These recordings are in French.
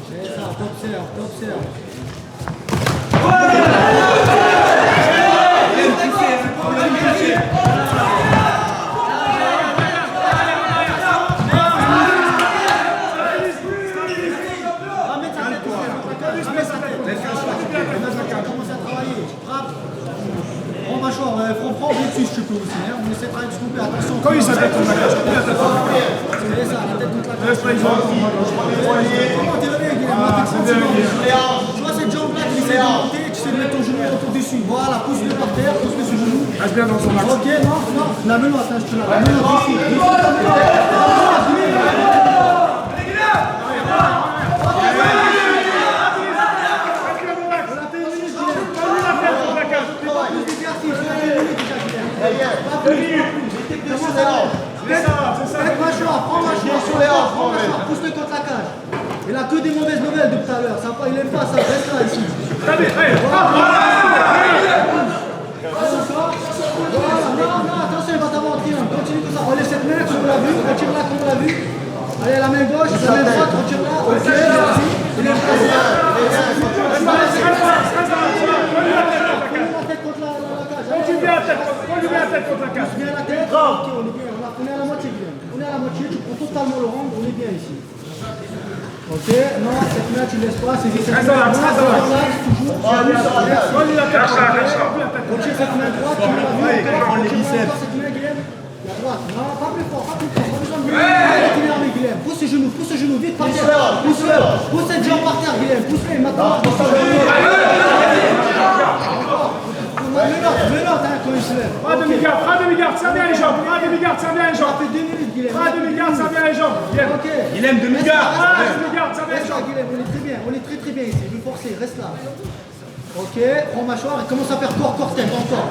C'est ça, t'observes, t'observes. Franck, dessus, je peux aussi. Hein. On essaie de travailler de se couper. Attention. Quand il s'attaque contre la cage, c'est ça, la tête contre la cage. Comment t'es levé, Guillaume? Tu vois cette jambe-là qui essaie de monter, tu sais de mettre ton genou autour dessus. Voilà, pousse-le par terre, pousse-le sur le genou. Reste bien dans son axe. Ok, non, non. La menotte, hein, je te la menotte ici. Pousse-le contre la cage. Il a que des mauvaises nouvelles de tout à l'heure. Il aime pas ça. Reste là ici. Non, attention, il va t'avoir un triangle. Continue comme ça. Relève cette main comme on l'a vu. Retire-la comme on l'a vu. Allez, la main gauche, la main droite, retire-la. Ok, merci. Il est placé. Tu viens la tête contre la cage. Bien la tête. Ok, on est bien. On est à la moitié bien. On est à la moitié. Tu prends totalement le rang. On est bien ici. Ok, non, cette main tu laisses pas. C'est juste cette main droite. Toujours. Ok, cette main droite. Tu l'as vu. Cette main, Guillaume. La droite. Non, pas plus fort. Pas besoin de Guillaume. Pousse ses genoux. Vite par terre. Pousse-le. Pousse cette jambe par terre, Guillaume. Pousse-le. Maintenant. Menotte, hein, quand il se lève. Pas demi-garde, ça vient les jambes. Ça fait 2 minutes, Guillaume. Pas demi-garde, ça vient les jambes. Ok. Guillaume, demi-garde. Ça vient les Reste là, jambes. Guillaume, on est très bien ici. Je veux forcer, reste là. Ok, prends mâchoire et commence à faire corps, tête, encore.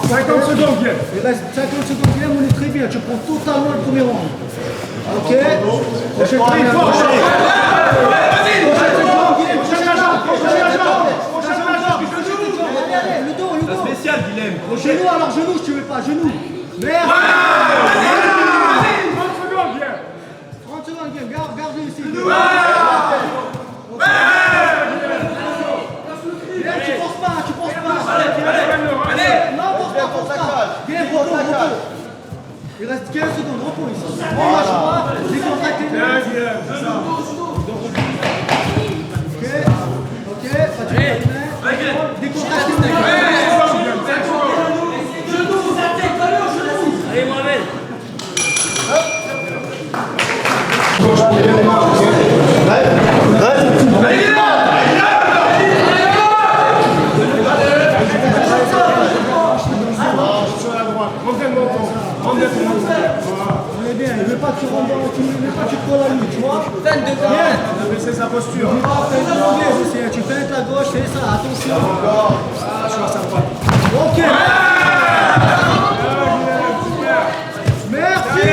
50 secondes, Guillaume. Il reste 50 secondes, Guillaume, on est très bien. Tu prends totalement le premier round. Ok. Prochaine le dos. Spécial, Guilhem. Genou, alors genou, si tu veux pas, genou. Merde. 30 secondes, Guillaume. 30 secondes, Guillaume, garde-le ici. Guillaume, tu penses pas. Non, pense pas. Guillaume, repos. Il reste 15 secondes, repos ici. Prends la choix, décontracte les mains. Ok, fatigue les mains. Décontracte les mains. Allez, Mohamed. On est bien, il ne veut pas que tu rentres dans le film, il ne veut pas que tu te colles à lui, tu vois. C'est sa posture. Tu fais avec la gauche, c'est ça, attention. Ça va. Ok. Merci.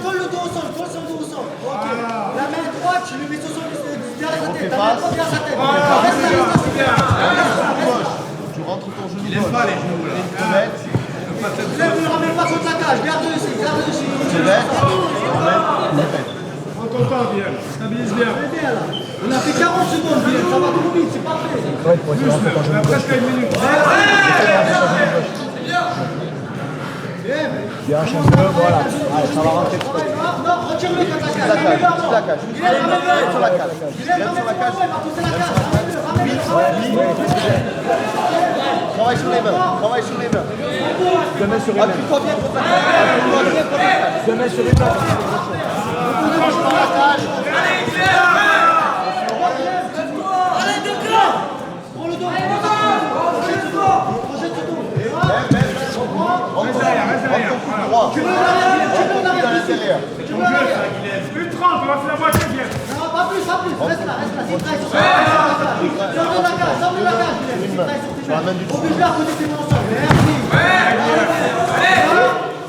Colle le dos au sol, colle son dos au sol. Ok. La main droite, tu le mets sur son derrière sa tête. La main droite derrière sa tête. Reste là. Tu rentres ton genou. Il aime pas les genoux là. Ne le ramène pas contre la cage, garde-le ici. Prends ton temps, Guillaume. Stabilise bien. On est bien là. On a fait 40 secondes, Guillaume, ça va trop vite, c'est parfait. On a presque 1 minute. Bien, voilà. Allez, ça va rentrer. Non, retire-le contre la cage. Guillaume, ramène-le sur la cage. Guillaume, ramène-le, il va pousser la cage. Ramène-le. Travaille sur les mains. Appuie-toi bien contre la cage. Se met sur les mains. Prends le dos. Projette ce dos. Reste derrière. Tu veux l'arrière, Une 30, on va faire la moitié, Guillaume. Non, pas plus. Reste là. S'il traille sur tes mains. Sors de la cage, Guillaume. S'il traille sur tes mains. Oblige-le à côté de tes mains ensemble. Merci.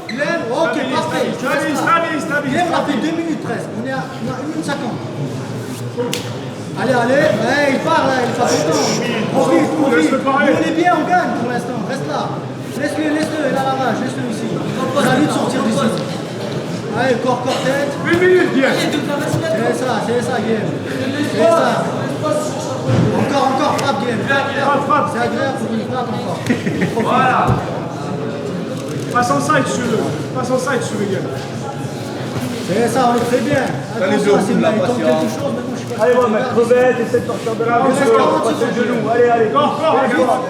Guillaume, ok, parfait. Stabilise. Guillaume, on a fait 2 minutes presque. On est à 1 minute 50. Allez, allez, ouais, il part là, il est pas content. Profite. Nous, on est bien, on gagne pour l'instant. Reste là. Laisse-le, il a la rage, laisse-le ici. On a envie de sortir d'ici. Allez, corps, tête. 1 minute, Guillaume. C'est ça, Guillaume. C'est ça. Encore, frappe, Guillaume. Frappe. C'est agréable pour une frappe encore. Voilà. Passe en side sur le Guillaume. C'est ça, on est très bien. Attention, c'est bien, il tente quelque chose, mais bon, je sais pas. Allez, on va mettre crevette, essaie de sortir de là. Passe le genou, allez. Corps avec la droite.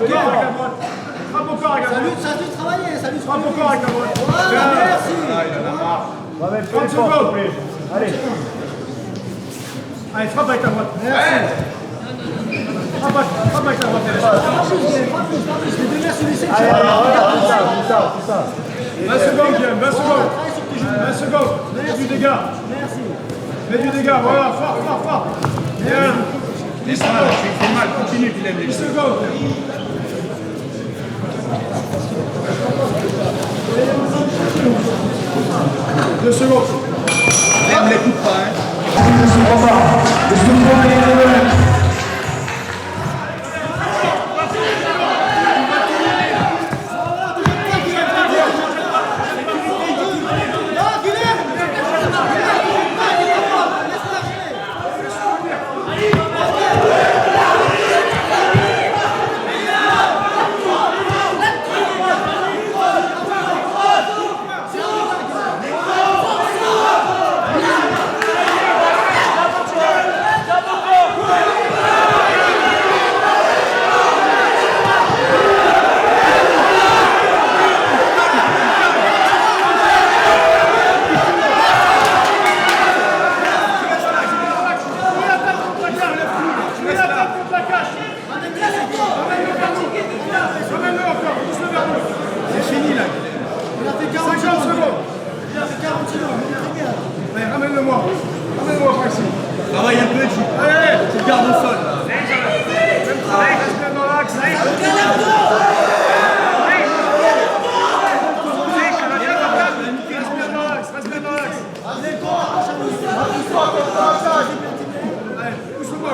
Frappe au corps avec la droite. Ça lui travailler, ça lui Frappe au corps avec la droite. Voilà, merci. On va mettre 30 fort, s'il secondes. te plaît. Allez. Allez, frappe avec la droite. Merci. Frappe avec la droite. Pas plus, je vais donner celui-ci. Allez, c'est ça. 20 secondes, Guillaume, 20 secondes. 20 secondes. Mets du dégât. Merci. Mets du dégât, voilà, fort. Bien. 10 secondes. C'est mal, continue, Guilhem. 10 secondes. 2 secondes. Guilhem, les coupe pas, hein. C'est fini là. On a fait 40 50 secondes. On a fait 40 secondes, on est très bien. Allez, ramène-le-moi par ici. Travaille un peu, tu Allez. te gardes au sol. Même travail, reste bien dans l'axe. Reste bien dans l'axe. Allez, corps, Allez, pousse-le-moi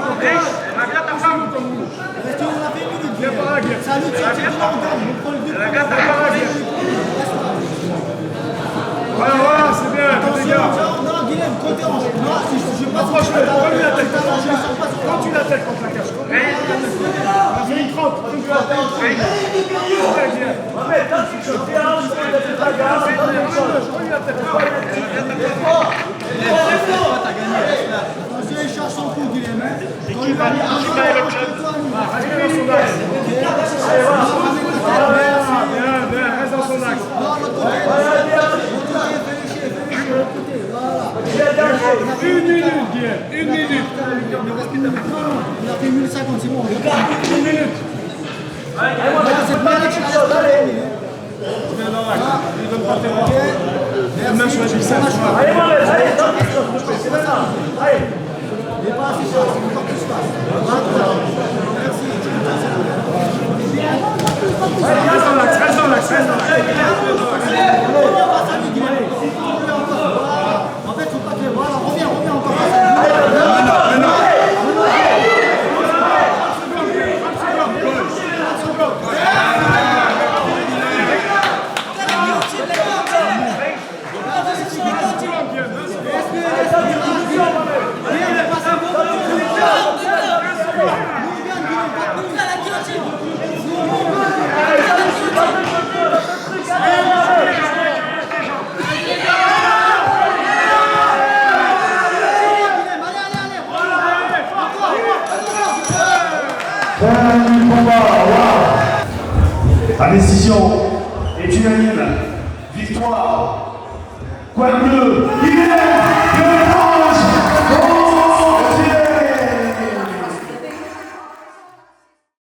comme nous. Restez, on a fait une minute. Viens par là, Guillaume. C'est à nous de sortir de là, on gagne. On prend le deux. Viens par là, Guillaume. Voilà, c'est bien, fais des gars. Non, Guillaume, côté en. Non, si je passe. Approche-le, prends-lui la tête. Prends-tu la tête contre la cage. On a fait une 30, prends-lui la tête. Ouais, Guillaume. Prends-lui la tête. Attention, il cherche son coup, Guillaume. Quand il va aller Reste bien dans son axe. Bien, reste dans son axe. Une minute, Guillaume. Une minute. Il a fait 1050, c'est bon. Une minute. C'est pas là que je suis allé. Viens dans l'axe. Il donne pas tes bras. Une main sur la ficelle. Allez, Mohamed, allez, c'est maintenant. Allez. Il n'est pas assez fort, c'est encore plus fort. Merci. Reste dans l'axe, reste dans l'axe, reste dans l'axe. En fait, il faut pas que. Voilà, reviens encore. La décision est unanime. Victoire. Quoi de mieux?